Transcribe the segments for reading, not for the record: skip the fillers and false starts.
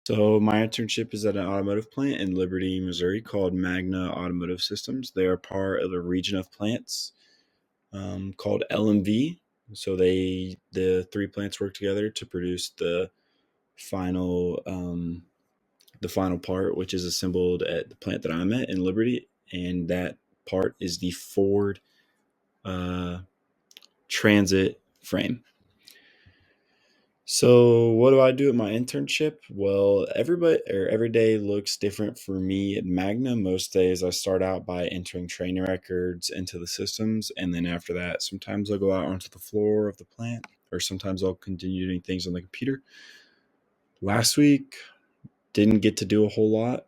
So my internship is at an automotive plant in Liberty, Missouri called Magna Automotive Systems. They are part of a region of plants called LMV. So the three plants work together to produce final um, the final part, which is assembled at the plant that I'm at in Liberty, and that part is the Ford uh, Transit frame. So what do I do at my internship? Well, every day looks different for me at Magna. Most days I start out by entering training records into the systems, and then after that, sometimes I'll go out onto the floor of the plant, or sometimes I'll continue doing things on the computer. Last week, didn't get to do a whole lot,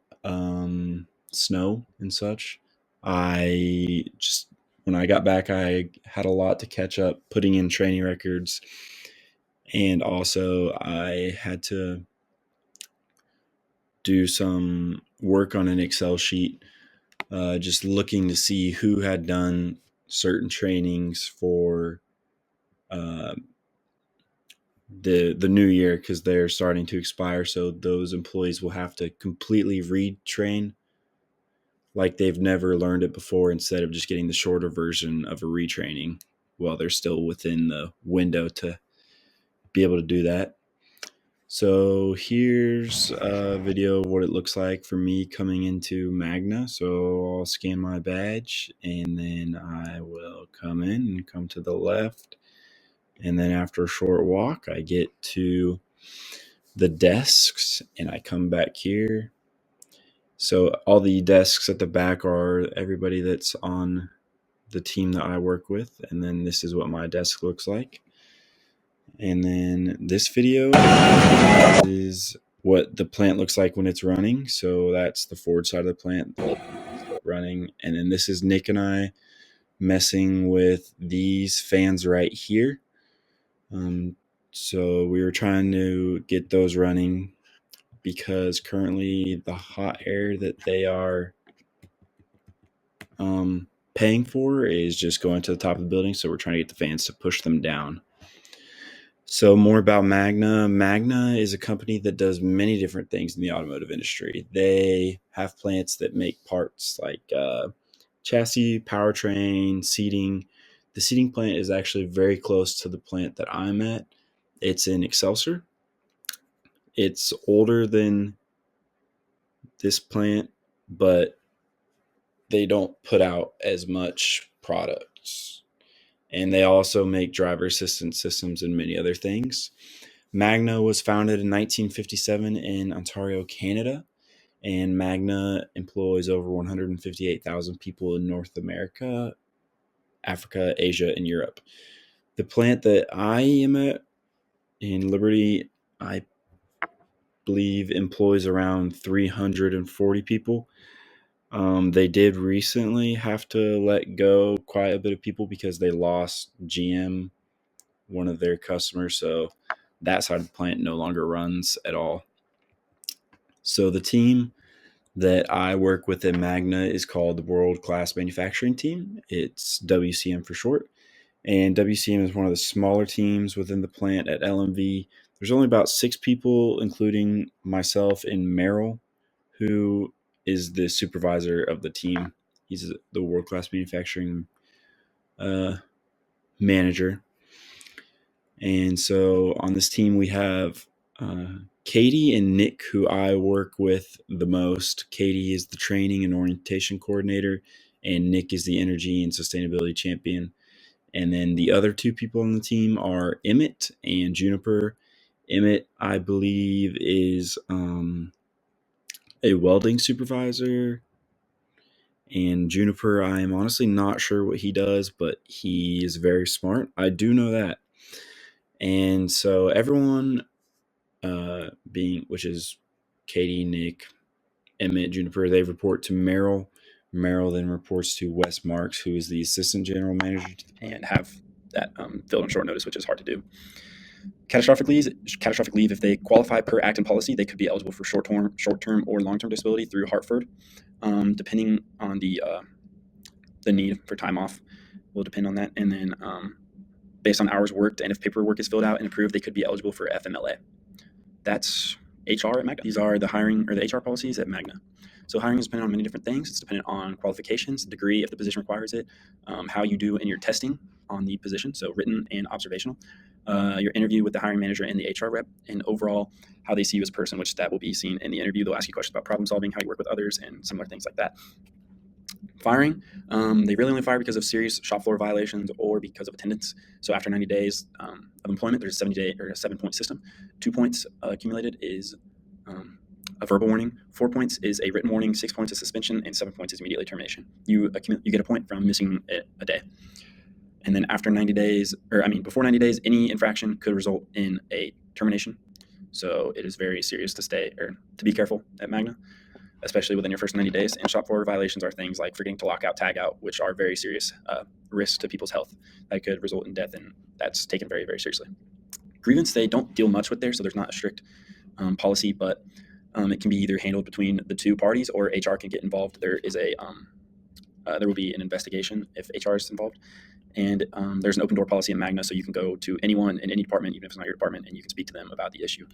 snow and such. I just When I got back, I had a lot to catch up, putting in training records, and also I had to do some work on an Excel sheet, just looking to see who had done certain trainings for uh, the new year, because they're starting to expire. So those employees will have to completely retrain like they've never learned it before, instead of just getting the shorter version of a retraining while they're still within the window to be able to do that. So here's a video of what it looks like for me coming into Magna. So I'll scan my badge, and then I will come in and come to the left. And then after a short walk, I get to the desks and I come back here. So all the desks at the back are everybody that's on the team that I work with. And then this is what my desk looks like. And then this video is what the plant looks like when it's running. So that's the forward side of the plant running. And then this is Nick and I messing with these fans right here. So we were trying to get those running because currently the hot air that they are paying for is just going to the top of the building. So we're trying to get the fans to push them down. So more about Magna. Magna is a company that does many different things in the automotive industry. They have plants that make parts like chassis, powertrain, seating. The seating plant is actually very close to the plant that I'm at. It's in Excelsior. It's older than this plant, but they don't put out as much products. And they also make driver assistance systems and many other things. Magna was founded in 1957 in Ontario, Canada, and Magna employs over 158,000 people in North America, Africa, Asia, and Europe. The plant that I am at in Liberty, I believe, employs around 340 people. They did recently have to let go quite a bit of people because they lost GM, one of their customers. So that side of the plant no longer runs at all. So the team that I work with at Magna is called the World Class Manufacturing Team. It's WCM for short. And WCM is one of the smaller teams within the plant at LMV. There's only about 6 people, including myself and Merrill, who is the supervisor of the team. He's the World Class Manufacturing manager. And so on this team, we have Katie and Nick, who I work with the most. Katie is the training and orientation coordinator, and Nick is the energy and sustainability champion. And then the other 2 people on the team are Emmett and Juniper. Emmett, I believe, is a welding supervisor. And Juniper, I am honestly not sure what he does, but he is very smart. I do know that. And so everyone which is Katie, Nick, Emmett, Juniper, they report to Merrill. Merrill then reports to Wes Marks, who is the assistant general manager, and have that filled on short notice, which is hard to do. Catastrophic leave, if they qualify per act and policy, they could be eligible for short-term or long-term disability through Hartford, depending on the need for time off will depend on that. And then based on hours worked, and if paperwork is filled out and approved, they could be eligible for FMLA. That's HR at Magna. These are the hiring or the HR policies at Magna. So hiring is dependent on many different things. It's dependent on qualifications, degree if the position requires it, how you do in your testing on the position, so written and observational, your interview with the hiring manager and the HR rep, and overall how they see you as a person, which that will be seen in the interview. They'll ask you questions about problem solving, how you work with others, and similar things like that. Firing, they really only fire because of serious shop floor violations or because of attendance. So after 90 days of employment, there's a 70-day or a 7-point system. 2 points accumulated is a verbal warning. 4 points is a written warning. 6 points is suspension, and 7 points is immediately termination. You get a point from missing a day. And then after 90 days, before 90 days, any infraction could result in a termination. So it is very serious to be careful at Magna, especially within your first 90 days. And shop floor violations are things like forgetting to lock out, tag out, which are very serious risks to people's health that could result in death, and that's taken very, very seriously. Grievance, they don't deal much with there, so there's not a strict policy, but it can be either handled between the two parties or HR can get involved. There will be an investigation if HR is involved. And there's an open door policy in Magna, so you can go to anyone in any department, even if it's not your department, and you can speak to them about the issue.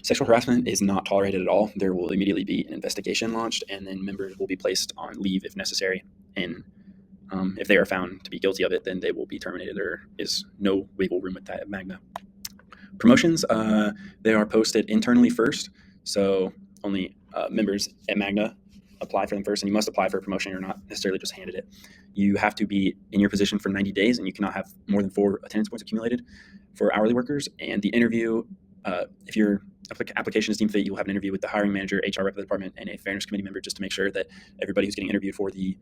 Sexual harassment is not tolerated at all. There will immediately be an investigation launched, and then members will be placed on leave if necessary. And if they are found to be guilty of it, then they will be terminated. There is no wiggle room with that at Magna. Promotions, they are posted internally first, so only members at Magna apply for them first, and you must apply for a promotion. You're not necessarily just handed it. You have to be in your position for 90 days, and you cannot have more than 4 attendance points accumulated for hourly workers. And the interview, if your application is deemed fit, you'll have an interview with the hiring manager, HR rep of the department, and a fairness committee member, just to make sure that everybody who's getting interviewed for the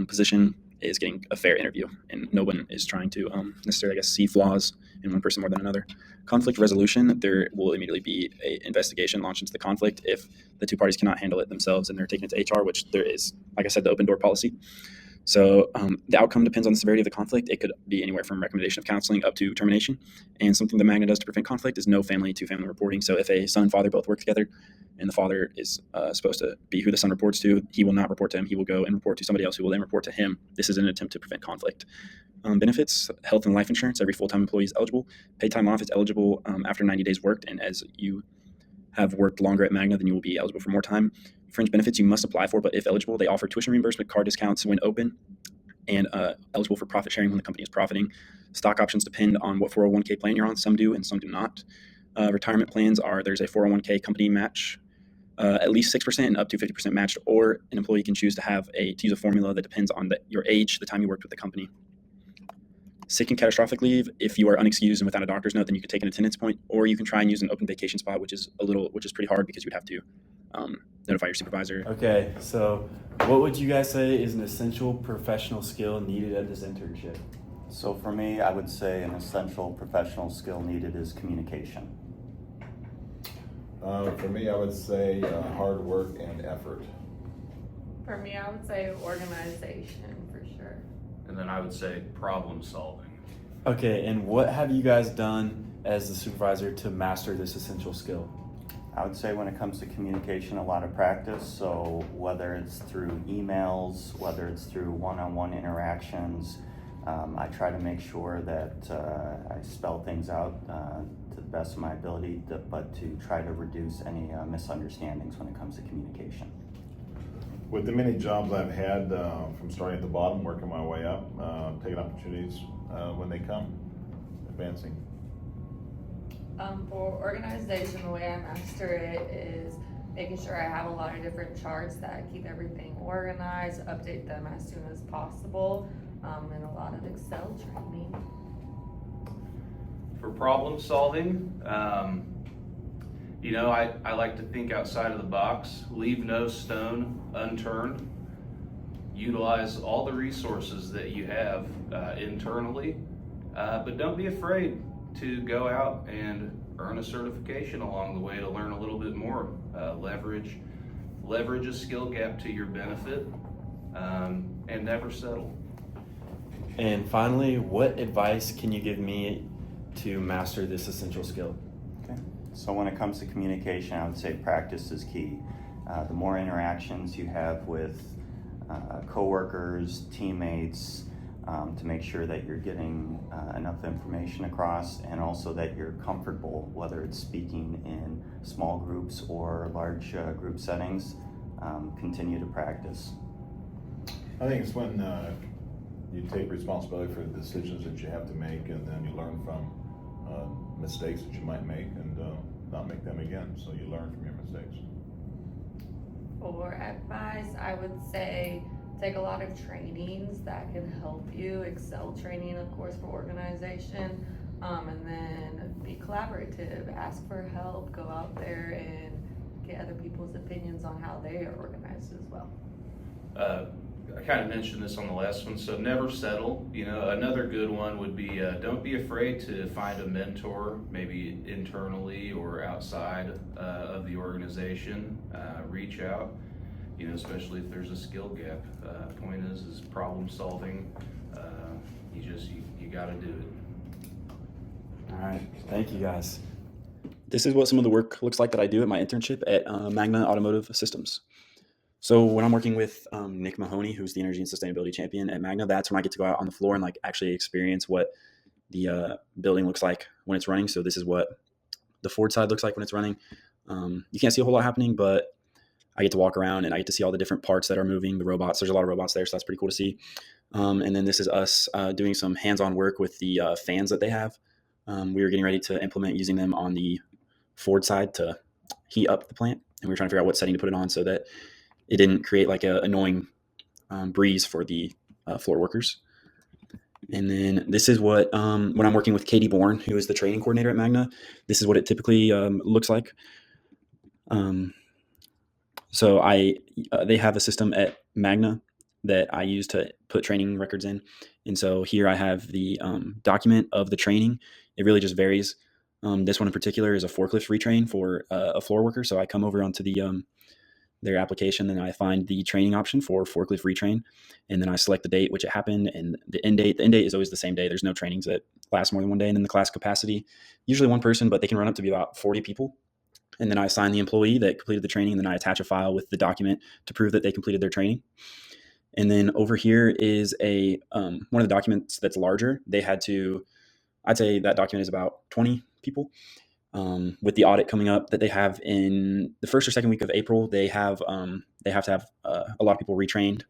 position is getting a fair interview, and no one is trying to necessarily, see flaws in one person more than another. Conflict resolution, there will immediately be an investigation launched into the conflict if the two parties cannot handle it themselves and they're taking it to HR, which there is, like I said, the open door policy. So the outcome depends on the severity of the conflict. It could be anywhere from recommendation of counseling up to termination. And something that Magna does to prevent conflict is no family to family reporting. So if a son and father both work together and the father is supposed to be who the son reports to, he will not report to him. He will go and report to somebody else who will then report to him. This is an attempt to prevent conflict. Benefits, health and life insurance. Every full-time employee is eligible. Paid time off is eligible after 90 days worked. And as you have worked longer at Magna, then you will be eligible for more time. Fringe benefits you must apply for, but if eligible, they offer tuition reimbursement, car discounts when open, and eligible for profit sharing when the company is profiting. Stock options depend on what 401k plan you're on. Some do and some do not. Retirement plans there's a 401k company match, at least 6% and up to 50% matched, or an employee can choose to use a formula that depends on your age, the time you worked with the company. Sick and catastrophic leave, if you are unexcused and without a doctor's note, then you can take an attendance point, or you can try and use an open vacation spot, which is pretty hard because you'd have to notify your supervisor. Okay, so what would you guys say is an essential professional skill needed at this internship? So for me, I would say an essential professional skill needed is communication. For me, I would say hard work and effort. For me, I would say organization for sure. And then I would say problem solving. Okay, and what have you guys done as the supervisor to master this essential skill? I would say when it comes to communication, a lot of practice. So whether it's through emails, whether it's through one-on-one interactions, I try to make sure that I spell things out to the best of my ability, but to try to reduce any misunderstandings when it comes to communication. With the many jobs I've had, from starting at the bottom, working my way up, taking opportunities when they come, advancing. For organization, the way I master it is making sure I have a lot of different charts that keep everything organized, update them as soon as possible, and a lot of Excel training. For problem solving, I like to think outside of the box, leave no stone unturned, utilize all the resources that you have internally, but don't be afraid to go out and earn a certification along the way to learn a little bit more. Leverage a skill gap to your benefit, and never settle. And finally, what advice can you give me to master this essential skill? Okay. So when it comes to communication, I would say practice is key. The more interactions you have with coworkers, teammates, to make sure that you're getting enough information across, and also that you're comfortable, whether it's speaking in small groups or large group settings. Continue to practice. I think it's when you take responsibility for the decisions that you have to make, and then you learn from mistakes that you might make, and not make them again. So you learn from your mistakes. For advice, I would say take a lot of trainings that can help you. Excel training, of course, for organization, and then be collaborative. Ask for help. Go out there and get other people's opinions on how they are organized as well. I kind of mentioned this on the last one, so never settle. You know, another good one would be don't be afraid to find a mentor, maybe internally or outside of the organization. Reach out, you know, especially if there's a skill gap. Point is problem solving. You got to do it. All right, thank you guys. This is what some of the work looks like that I do at my internship at Magna Automotive Systems. So when I'm working with Nick Mahoney, who's the energy and sustainability champion at Magna, that's when I get to go out on the floor and like actually experience what the building looks like when it's running. So this is what the Ford side looks like when it's running. You can't see a whole lot happening, but I get to walk around and I get to see all the different parts that are moving, the robots. There's a lot of robots there, so that's pretty cool to see. And then this is us doing some hands-on work with the fans that they have. We were getting ready to implement using them on the Ford side to heat up the plant, and we were trying to figure out what setting to put it on so that it didn't create like an annoying breeze for the floor workers. And then this is what, when I'm working with Katie Bourne, who is the training coordinator at Magna, this is what it typically looks like. So they have a system at Magna that I use to put training records in. And so here I have the document of the training. It really just varies. This one in particular is a forklift retrain for a floor worker. So I come over onto their application and I find the training option for forklift retrain, and then I select the date which it happened and the end date. The end date is always the same day. There's no trainings that last more than one day. And then the class capacity, usually one person, but they can run up to be about 40 people. And then I assign the employee that completed the training, and then I attach a file with the document to prove that they completed their training. And then over here is one of the documents that's larger. I'd say that document is about 20 people. With the audit coming up that they have in the first or second week of April, they have to have a lot of people retrained.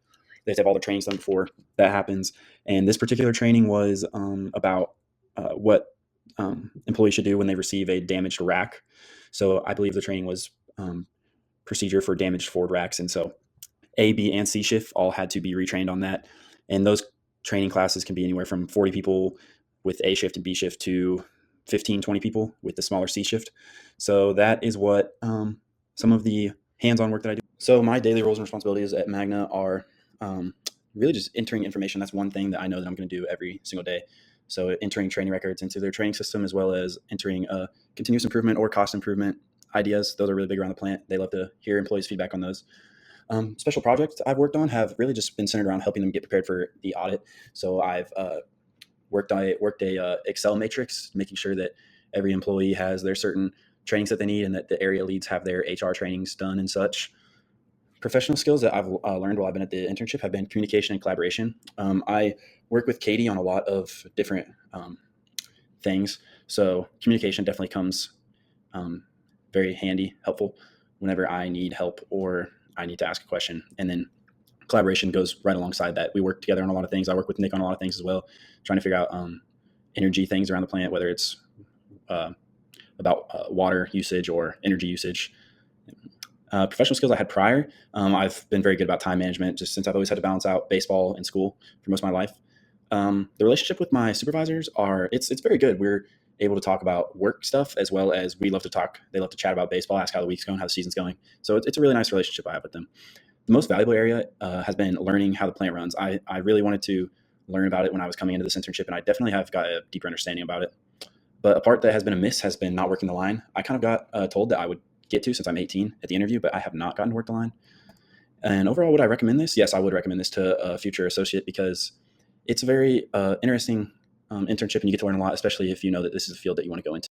They have to have all the trainings done before that happens. And this particular training was about what employees should do when they receive a damaged rack. So I believe the training was procedure for damaged Ford racks. And so A, B, and C shift all had to be retrained on that. And those training classes can be anywhere from 40 people with A shift and B shift to 15, 20 people with the smaller C shift. So that is what some of the hands-on work that I do. So my daily roles and responsibilities at Magna are really just entering information. That's one thing that I know that I'm going to do every single day. So entering training records into their training system, as well as entering continuous improvement or cost improvement ideas. Those are really big around the plant. They love to hear employees' feedback on those. Special projects I've worked on have really just been centered around helping them get prepared for the audit. So I've worked a Excel matrix, making sure that every employee has their certain trainings that they need, and that the area leads have their HR trainings done and such. Professional skills that I've learned while I've been at the internship have been communication and collaboration. I work with Katie on a lot of different things. So communication definitely comes very handy, helpful whenever I need help or I need to ask a question. And then collaboration goes right alongside that. We work together on a lot of things. I work with Nick on a lot of things as well, trying to figure out energy things around the plant, whether it's about water usage or energy usage. Professional skills I had prior, I've been very good about time management, just since I've always had to balance out baseball and school for most of my life. The relationship with my supervisors it's very good. We're able to talk about work stuff, as well as they love to chat about baseball, ask how the week's going, how the season's going. So it's a really nice relationship I have with them. The most valuable area has been learning how the plant runs. I really wanted to learn about it when I was coming into this internship, and I definitely have got a deeper understanding about it. But a part that has been a miss has been not working the line. I kind of got told that I would get to since I'm 18 at the interview, but I have not gotten to work the line. And overall, would I recommend this? Yes, I would recommend this to a future associate, because it's a very interesting internship, and you get to learn a lot, especially if you know that this is a field that you want to go into.